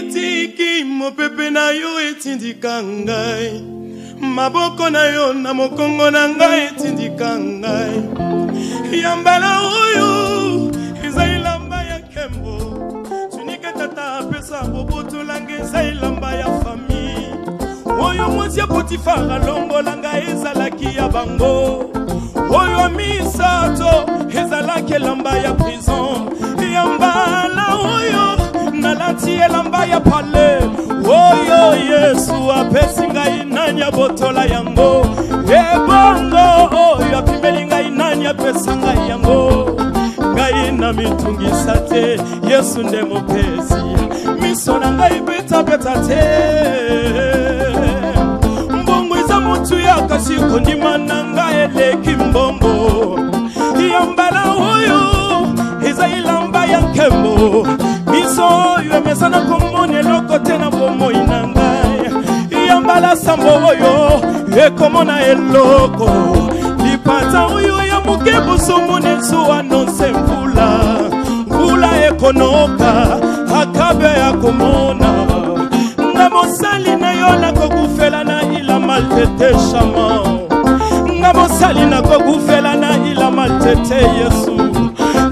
tiki mopepe na yo etindika ngai. Maboko na yo na mokongo na ngai etindika ngai. Yambala oyo ezailamba ya kembo. Tunike tata pesa boboto lange ezailamba ya famille. Oyo mwasi ya Potifara longo langa ezalaki ya bango. Oyo misato ezalaki elamba ya prison. Yambala oyo nalati elamba ya palais. Oyo Yesu apesi ngai nani abotola yango. Ebongo oyo apimeli ngai nani apesa ngai yango. Ngai na mitungisa te, Yesu nde mopesi. Miso na ngai beta beta te. Mbongo iza mutu ya kasi kondima na ngai eleki mbongo. Yambala oyo iza ilamba ya nkembo. Miso oyo emesana komone lokote na bomoi na ngai. Yambala sambo oyo ekomona eloko. Lipata oyo ya mukebo somone so anonse mvula. Mvula ekonoka akabe ya komona. Nga mosali na yo na kokufela na ila maltete shama. Nga mosali na kokufela na ila maltete Yesu.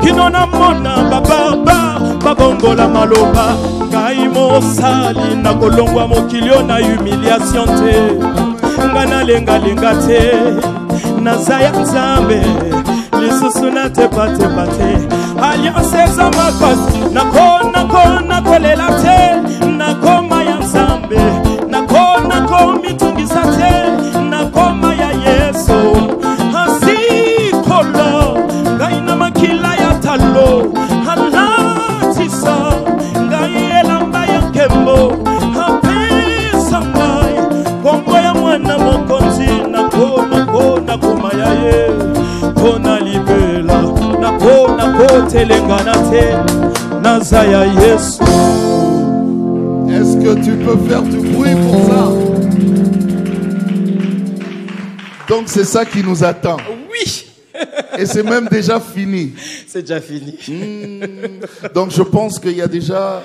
Kinona mona bababa babongola maloba. Ngai mosali na kolongwa mokilio na humiliation te. Nga na lenga lenga te. Nazaya nzambe lisusu na te pate pate. Alliance za makosi nako kolela te. Nakoma ya nzambe nako mitungisa te. Nakoma ya Yesu asikolo ngai na makila ya talo. Halatisa ngai elamba ya nkembo. Apesa ngai kombo ya mwana mokonzi. Nakoma ya ye kona libela nako telengana te nazaya Yesu. Est-ce que tu peux faire du bruit pour ça? Donc c'est ça qui nous attend. Oui. Et c'est même déjà fini. C'est déjà fini. Donc je pense qu'il y a déjà